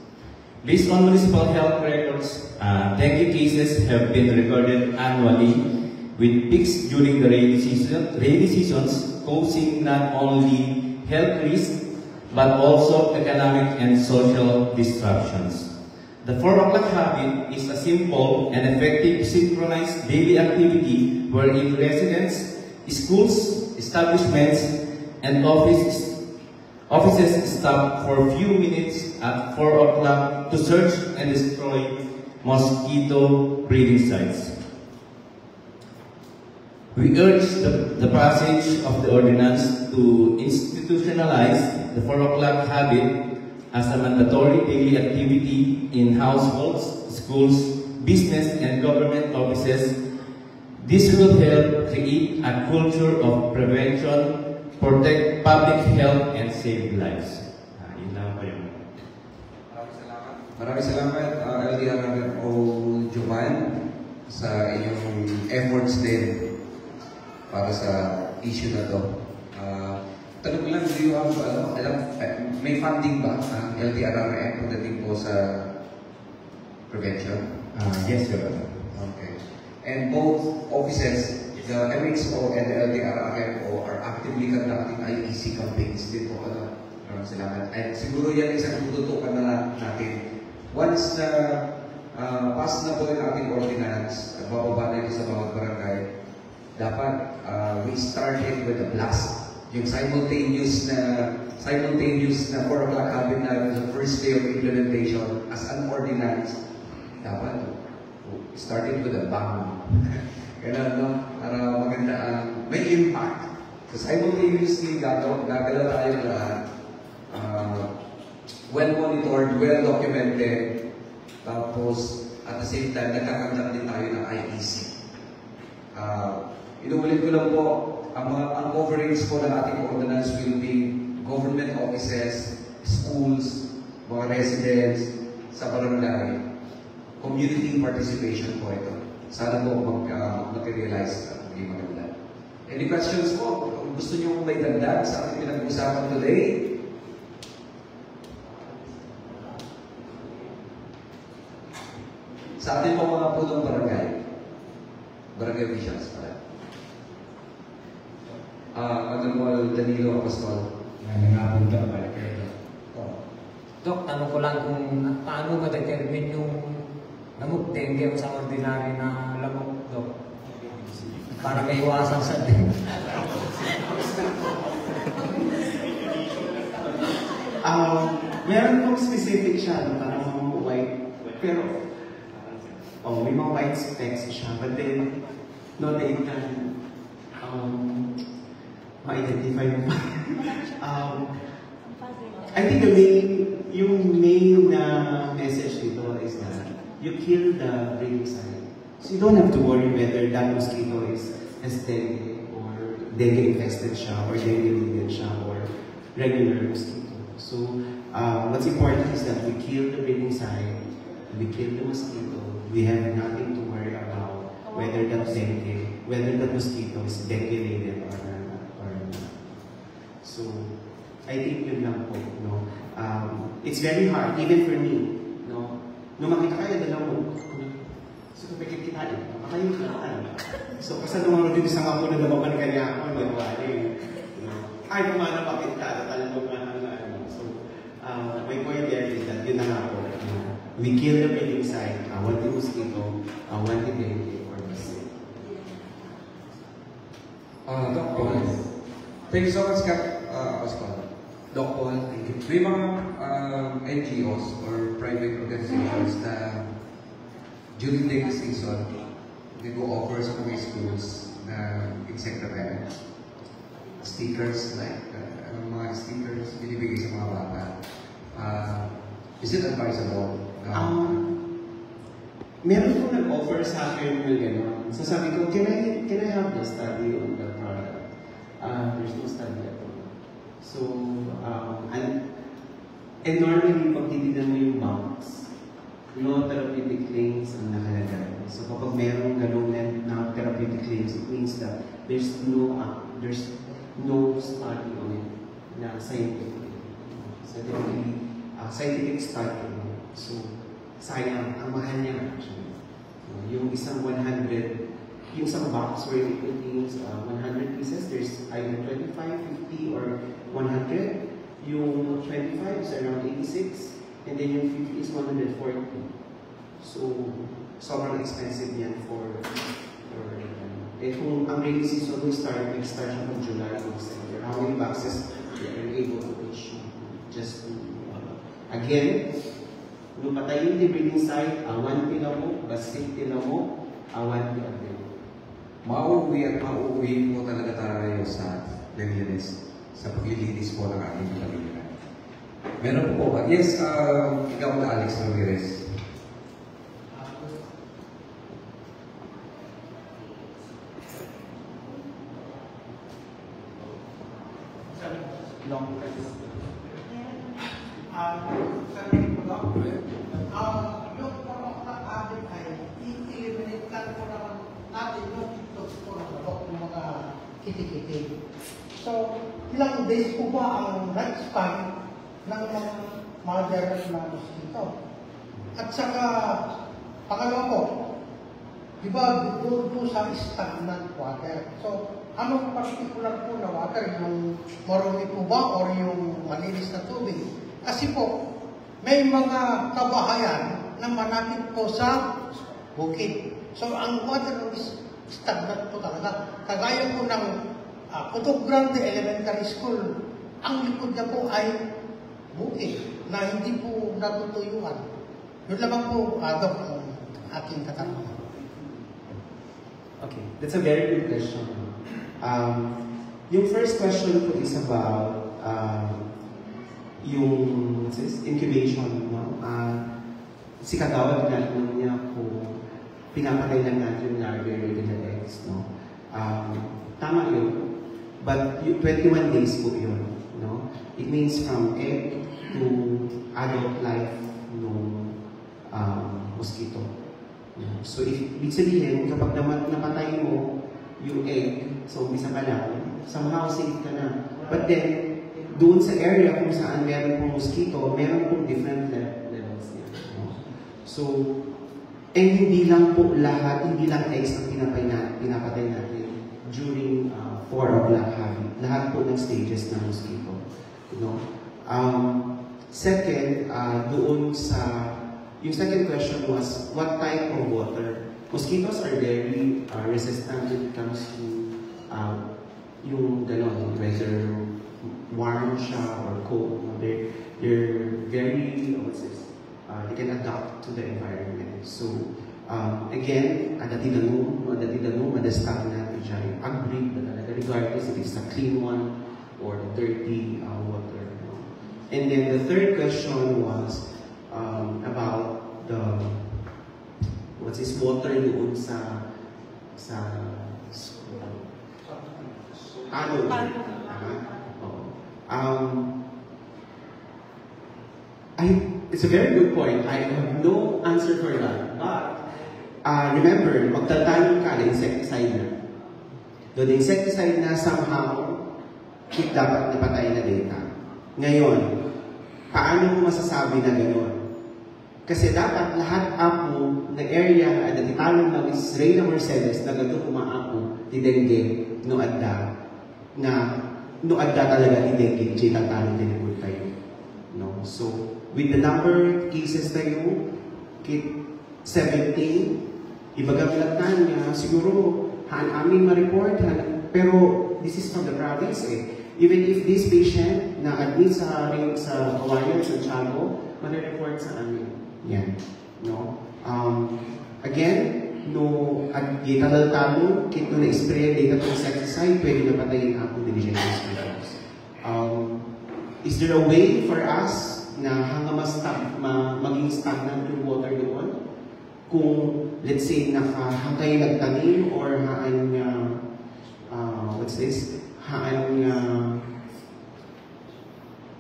Based on municipal health records, dengue cases have been recorded annually, with peaks during the rainy seasons, causing not only health risks but also economic and social disruptions. The 4 o'clock habit is a simple and effective synchronized daily activity wherein residents, schools, establishments, and offices stop for a few minutes at 4 o'clock to search and destroy mosquito breeding sites. We urge the passage of the ordinance to institutionalize the 4 o'clock habit as a mandatory daily activity in households, schools, business, and government offices. This will help create a culture of prevention, protect public health, and save lives. Yun lang po yun. Maraming salamat, LDRMO Juman, sa inyong efforts din para sa issue na to. Tanong ko lang, do you have, may funding ba ang LTRRM pagdating po sa prevention? Yes, Your Honor. Okay. And both offices, the MXO and the LTRRMO are actively conducting IEC campaigns din po. Maraming salamat. And siguro yan isang tututukan na natin. Once na pass na po yung ating ordinance, bababa na ito sa bawat barangay, dapat we started with a blast. Yung simultaneous na 4 o'clock habit namin sa first day of implementation as an ordinance, dapat started with a bang. Kaya no, para maganda ang may impact. So simultaneously gagalaw tayo lahat, well monitored, well documented, tapos at the same time nagkakandak din tayo ng IEC. Inuulit ko lang po, ang coverings po ng ating ordinance will be government offices, schools, mga residents, sa barangay. Community participation po ito. Sana po mag-materialize at maging maganda. Any questions po? Kung gusto nyo may dagdag sa ating pinag-uusapan today, sa atin po mga punong barangay officials pala. Honorable Danilo Apostol. Nangangapunta pala kayo. Dok, tanong ko lang kung paano ma-determine yung lamok dengue sa ordinary na lamok, Dok? Para may iwasan sa dengue. Meron pong specific siya, parang mga white, pero may mga white specks siya, but then no, they can ma-identify mo. I think yung main message dito is that you kill the breeding site. So you don't have to worry whether that mosquito is dengue or dengue infested siya or dengue related siya or regular mosquito. So what's important is that we kill the breeding site, we kill the mosquito, we have nothing to worry about whether that dengue, whether that mosquito is dengue related or not. So I think yun lang po, no? It's very hard, even for me, no? Nung makita kayo, dalawa mo, so kapag kitain, makayo kitain. So kasi naman dito sa mga na naman kanya ako, nagwari. Ay, kumana bakit ka, tatalong nga. So, my point there is that yun na nga po, we kill the breeding site, one the mosquito, one the dengue, or the sick. Doc Paul. Thank you so much, Doc Paul, thank you. May mga NGOs or private organizations na during dengue season, they go over sa mga schools na insect repellent. Stickers, like mga stickers binibigay sa mga bata. Is it advisable? Meron po nag-offer sa akin yung gano'n. So sabi ko, can I have the study on the product? There's no study at all. So, and normally, pag titignan mo yung box, no therapeutic claims ang nakalagay. So kapag merong gano'n na therapeutic claims, it means that there's no study on it na scientific. So scientific study. So sayang, ang mahal niya actually. Yung isang 100, yung isang box where it contains 100 pieces, there's either 25, 50, or 100. Yung 25 is around 86, and then yung 50 is 140. So, sobrang expensive yan for kung ang rainy season will start siya from July to December. How many boxes they are able to issue? Just to, again, nung patayin the breeding site, awan pila mo, basik pila mo, awan pila mo. Mauuwi po talaga tayo sa cleanliness, sa paglilinis po ng ating pamilya. Meron po ba? Yes, ikaw na Alex Ramirez. Long press. Yung parang atin ay i-eliminate lang po naman natin yung TikTok po ng mga kitikiti. So, ilang days po ba ang lifespan ng mga mother na mosquito? At saka, pangalawa po, di ba doon po sa stagnant water? So, anong particular po na water? Yung marumi po ba or yung malinis na tubig? Kasi po, may mga kabahayan na malapit po sa bukid. So, ang water is stagnant po talaga. Kagaya po ng Puto Grande Elementary School, ang likod niya po ay bukid na hindi po natutuyuan. Yun lamang po, Doc, ang aking katanungan. Okay, that's a very good question. Yung first question po is about yung incubation, no? Si Kagawad tinatanong niya kung pinapatay lang natin yung larvae-related eggs, no? Tama yun, but 21 days po yun, no? It means from egg to adult life ng mosquito. So, ibig sabihin, kapag napatay mo yung egg, so umpisa ka lang, somehow safe ka na. But then, doon sa area kung saan meron pong mosquito, meron pong different levels niya. So, hindi lang po lahat, hindi lang eggs ang pinapatay natin during 4 o'clock habit. Lahat po ng stages ng mosquito. Second, doon sa yung second question was, what type of water? Mosquitoes are very resistant when it comes to yung gano'n, whether warm siya or cold. They're very, they can adapt to the environment. So, again, madastag natin siya yung ag-breed na talaga, regardless if it's a clean one or dirty water. And then the third question was about what's this, water doon sa tanong. It's a very good point. I have no answer for that. But remember, magtatanong ka na insecticide na. Doon insecticide na somehow dapat napatay na data. Ngayon, paano mo masasabi na gano'n? Kasi dapat lahat ako na area at natitalong na is Reyna Mercedes na gano'n umaapo di dengue no adda talaga di dengue di talong din tayo. No? So, with the number of cases tayo, 17, ibagamilat niya, siguro, aming ma-report, pero this is from the province eh. Even if this patient na admit sa Kawayan, Santiago, ma-report sa amin. Yan. No? Again, no, at gitalal-talo, kit no na-spray data to insecticide, pwede na patayin ako diligent hospitals. Is there a way for us na hanggang maging stagnant yung water doon? Kung, let's say, hanggang nagtanim or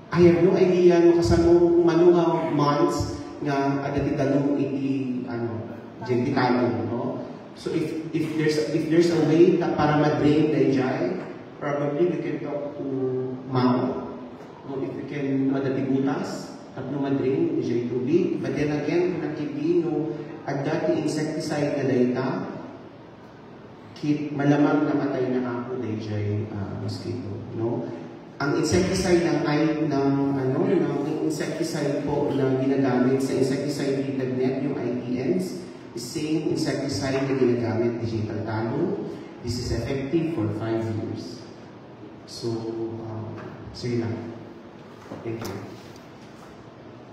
I have no idea no kasano manunga months nga adatitanong iti gentitanong, no? So if there's a way para ma-drain dayjay, probably we can talk to Mao. No, if we can madatibutas at no ma-drain dayjay tubig. But then again, kung nakibi no adati insecticide na data, malamang namatay na ako dayjay mosquito, no? Ang insecticide ng insecticide po na ginagamit sa insecticide treated net, yung IPNs, is same insecticide na ginagamit digital talo. This is effective for 5 years. So, sige lang. Thank you.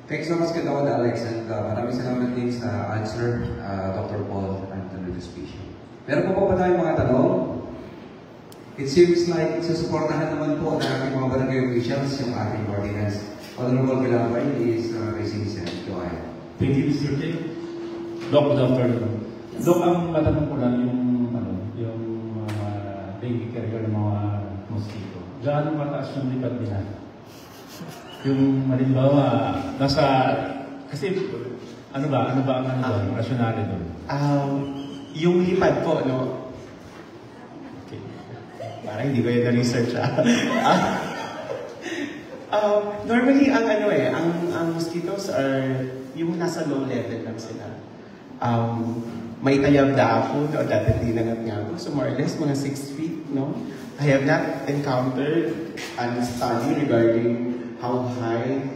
Thanks so much kay Dr. Alex, and maraming salamat din sa answer, Dr. Paul Anthony Despicio. Meron po ba tayong mga tanong? It seems like susuportahan naman po ng ating mga barangay officials yung ating ordinance. Honorable Galambay is raising his hand. Go ahead. Thank you, Mr. King. Doc, good afternoon. Doc, ang matanong ko lang yung dengue carrier ng mga mosquito. Gaano mataas yung lipat nila? Yung halimbawa, kasi ano ba ang rasyonale doon? Yung lipad po, no? Okay. Parang hindi ko yung na-research, normally, ang mosquitoes are, yung nasa low level lang sila. May tayab na ako, no? Dati tinangat nga ako. So more or less, mga 6 feet, no? I have not encountered a study regarding how high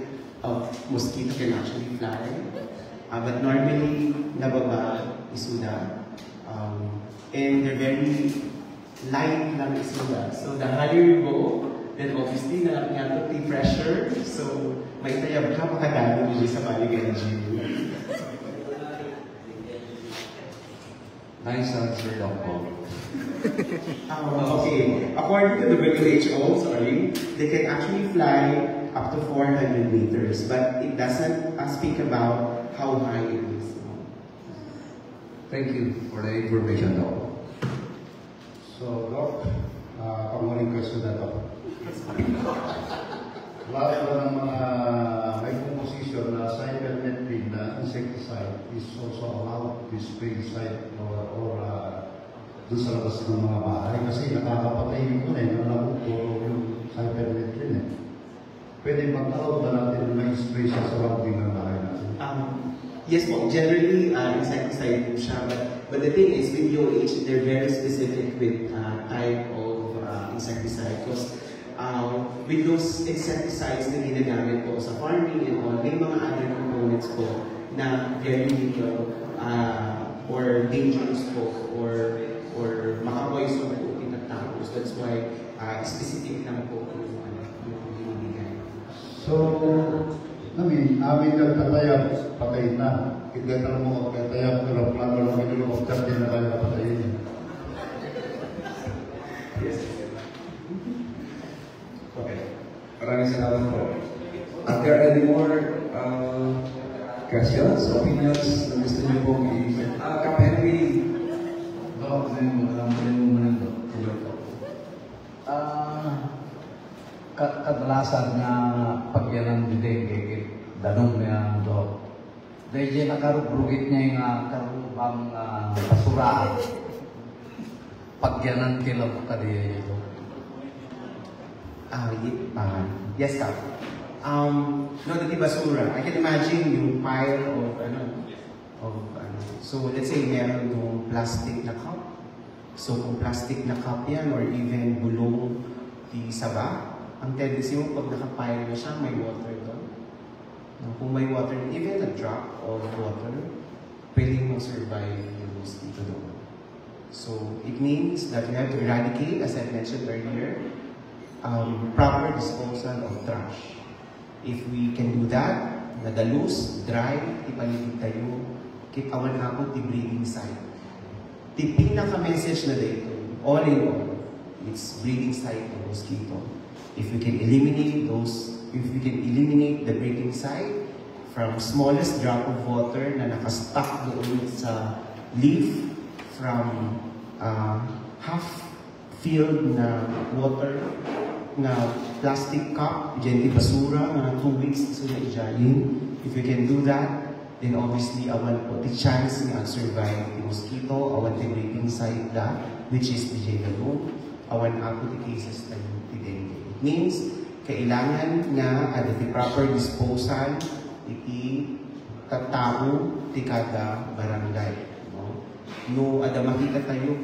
a mosquito can actually fly. But normally, nababa, isuda. And they're very light lang isuda. So the higher you go, then obviously, nangyatot the pressure. So, may tayab ka, makadami nyo sa Baligan Gym. Nice answer, Doc Paul. Okay. According to the WHO, they can actually fly up to 400 meters, but it doesn't speak about how high it is. Thank you for the information, Doc. So, Doc, panguling question na to. Lahat ba ng mga may composition na cypermethrin na insecticide is also allowed to spray inside or doon sa labas ng mga bahay kasi nakakapatay yun yung cypermethrin eh. Pwede mag-allow ba natin na spray sa surrounding ng bahay natin? Yes po, generally insecticide siya, but the thing is with DOH, they're very specific with type of insecticide because with those insecticides na ginagamit po sa farming and all, may mga other components po na very little or dangerous po or makapoison po tinatapos. That's why specific lang po yung binibigay. So, amin nagtatayap, patay na. Kaya mo magtatayap, pero plano lang yung din na kaya patayin. Yes. Okay. Maraming salamat po. Are there any more questions, opinions na gusto niyo pong Kap Henry? Kadalasan nga pagyanan di dengue danong niya do. Dahil nakarubrugit niya nga karubang basura. Pagyanan kila mo kadi ito. Yes, Kap. No, the basura. I can imagine yung pile of so let's say meron yung plastic na cup. So kung plastic na cup yan or even bulong di saba, ang tendency mo pag nakapile na siya, may water doon. Kung may water, even a drop of water, pwedeng mag-survive yung mosquito doon. So it means that we have to eradicate, as I mentioned earlier, proper disposal of trash. If we can do that, nadalus, dry, ipaligid tayo, kit awan ako ti breeding site. Ti pinaka-message na dito, all in all, it's breeding site of mosquito. If we can eliminate the breeding site from smallest drop of water na nakastuck doon sa leaf, from half-filled na water na plastic cup, dyan di basura, mga 2 weeks sila ijayin. If we can do that, then obviously awan po the chance nga survive the mosquito, awan the breeding site da, which is the J-Dalone, awan ako the cases na yung dengue. It means, kailangan nga at the proper disposal, iti katao ti kada barangay. No, ada makita tayo,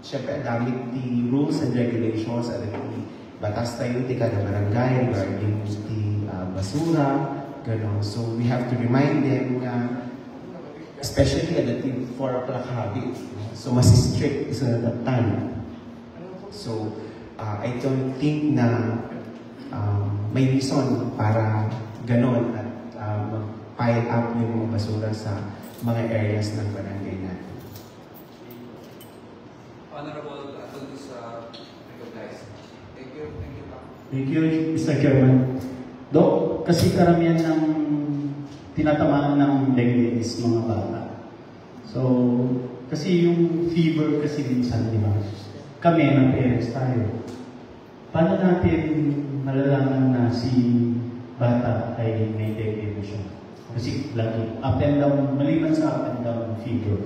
syempre damit ti rules and regulations, ada ti batas tayo ti kada barangay regarding ti basura, gano'n. So we have to remind them na, especially at the 4 o'clock habit, so mas strict sa time. So I don't think na may reason para gano'n at mag-pile up yung mga basura sa mga areas ng barangay natin. Honorable Attorneys, recognized. Thank you, Pak. Thank you, Mr. Chairman. Dok, kasi karamihan ng tinatamaan ng dengue is mga bata. So, kasi yung fever kasi minsan, di ba? Kami, ng parents tayo. Paano natin malalaman na si bata ay may dengue na siya? Kasi lagi, up and down, maliban sa up and down fever.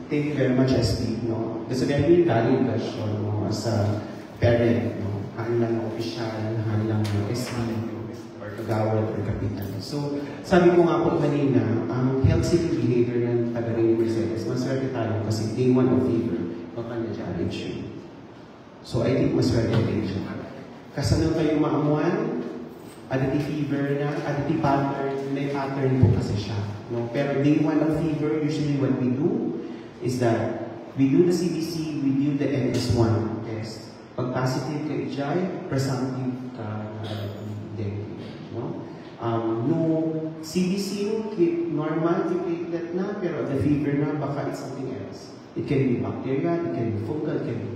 Thank you very much, SP. No? That's a very valid question, no? As a parent, no? Hanilang official, hanilang SP, or kagawad, or kapitan. So, sabi ko nga po kanina, ang health safety behavior ng taga-Reyna Mercedes, maswerte tayo kasi day 1 of fever, baka na dyan issue. So, I think maswerte tayo siya. Kasanang kayo maamuan, adati fever na, adati pattern, may pattern po kasi siya. No? Pero day 1 of fever, usually what we do is that we do the CBC, we do the NS1 test. Pag positive ka HI, presumptive ka dengue. No? No CBC, normal, platelet na, pero the fever na, baka it's something else. It can be bacteria, it can be fungal, it can be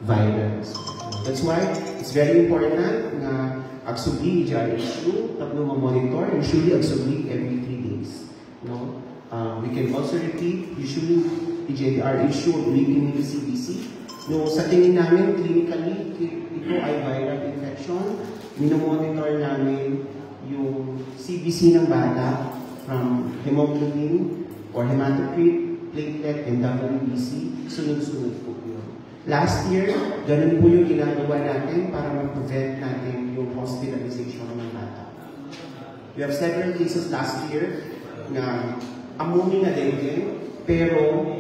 virus. That's why it's very important na agsubli HI issue, tapos ma-monitor, usually agsubli every 3 days. No? We can also repeat, usually EJDR issue of leaking in the CBC. No, sa tingin namin, clinically, ito ay viral infection. Minomonitor namin yung CBC ng bata from hemoglobin or hematocrit, platelet, and WBC. Sunod-sunod po yun. Last year, ganun po yung ginagawa natin para mag-prevent natin yung hospitalization ng bata. We have several cases last year na amunin na dengue, pero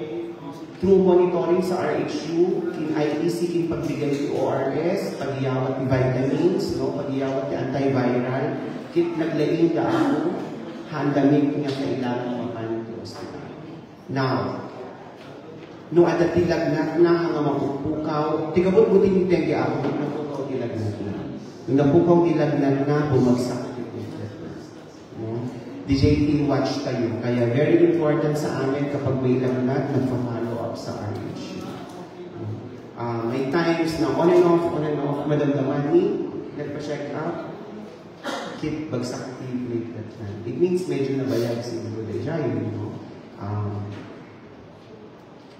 through monitoring sa RHU, kin IEC, kin pagbigay ng ORS, pagyawat ni vitamins, no? Pagyawat ni antiviral, kin naglaing ka ako, handamig nga kailangan mapanin ng hospital. Now, no ada tilagnat na hanga mapupukaw, tigabot buti ni dengue ako, napukaw tilagnat na. Nung napukaw tilagnat na, bumagsak DJT watch tayo. Kaya very important sa amin kapag may lagnat, nagpa-follow up sa RH. May times na on and off, madamdaman ni, nagpa-check up. kit bagsak platelet na. It means medyo nabayag siguro deja, you know.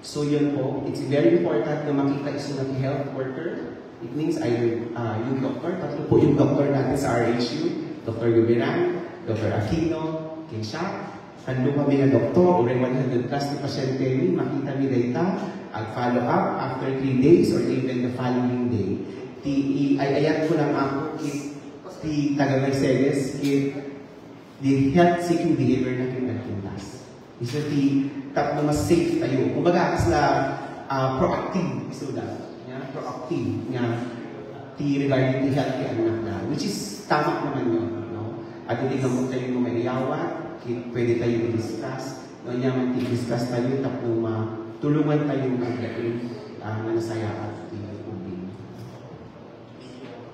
So yun po, it's very important na makita iso ng health worker. It means either yung doctor, tatlo po yung doctor natin sa RHU, Dr. Gubiran, Dr. Aquino, Kinsha, kando kami nga doktor, or 100 plus ni pasyente ni, makita ni data, follow up after 3 days or even the following day. Ayat ko lang ako ti taga Mercedes the health seeking behavior na kinagkintas. Isa ti tapos mas safe tayo. Kumbaga kasla proactive iso da. Proactive nga ti regarding the health ti anak na, which is tama naman yun. No? At hindi naman tayo mamayawa, pwede tayo i-discuss. No, yaman i-discuss tayo tapos tulungan tayo maglaing manasaya at i-ubing.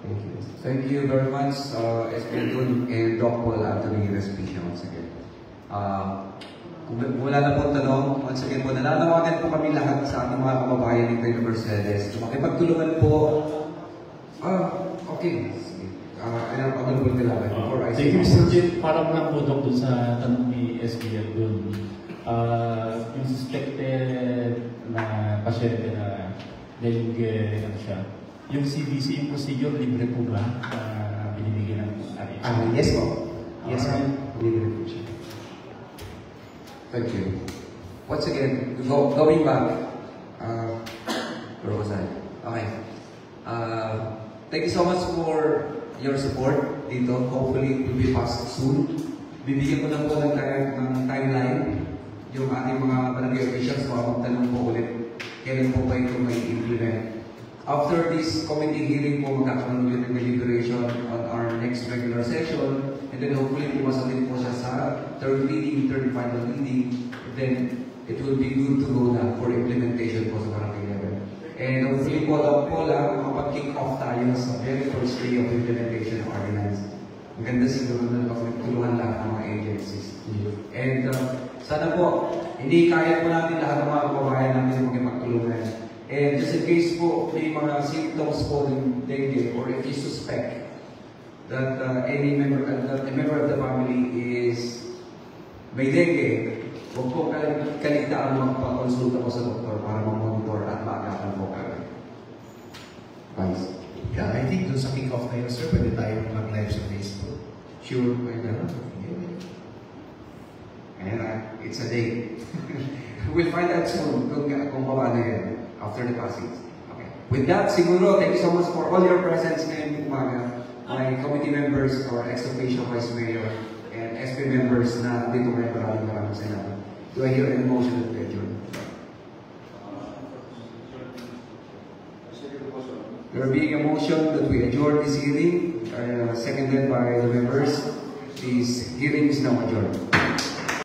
Thank you. Thank you very much, Espiritu and Doc Paul Anthony Respicio once again. Kung wala na po tanong, once again po, nananawagan po kami lahat sa ating mga kababayan ng Taylor Mercedes. Makipagtulungan po. Okay. Ano po nila before I say Thank you, Mr. Jim. Parang lang po, Doc, dun sa tanong ni SBL dun. Yung suspected na pasyente na dengue, ano siya, yung CDC, yung procedure, libre po ba binibigyan ng RHU? Yes po. Yes po. Libre po siya. Thank you. Once again, going back, where was I? Okay. Thank you so much for your support dito. Hopefully, it will be passed soon. Bibigyan ko lang po ng timeline yung ating mga barangay officials. Magtanong po ulit kailan po ba ito may implement. After this committee hearing po, magkakaroon ulit ng deliberation on our next regular session. And then hopefully, iwasan po siya sa third reading, third and final reading. Then, it will be good to go na for implementation po sa barangay level. And hopefully po, makapag-kick off tayo sa very first day of implementation of ordinance. Ang ganda siguro na pagtulungan lahat ng mga agencies. And sana po, hindi kaya po natin lahat ng mga kababayan natin magpagtulungan. And just in case po, may mga symptoms po ng dengue or if you suspect that any member of the family is may dengue, huwag po kaligtaan magpakonsulta po sa doktor para mag-monitor at maagapan po kagad. Vice. Yeah, I think dun sa kick-off na yun, sir, pwede tayo mag-live sa Facebook. Sure, pwede na. And it's a day. We'll find out soon kung paano yan after the passing. Okay. With that, siguro, thank you so much for all your presence ngayong umaga. My committee members, our ex-official vice mayor, and SP members na dito ngayon, maraming salamat. Do I hear an motion to adjourn? There being a motion that we adjourn this hearing, seconded by the members. This hearing is now adjourned.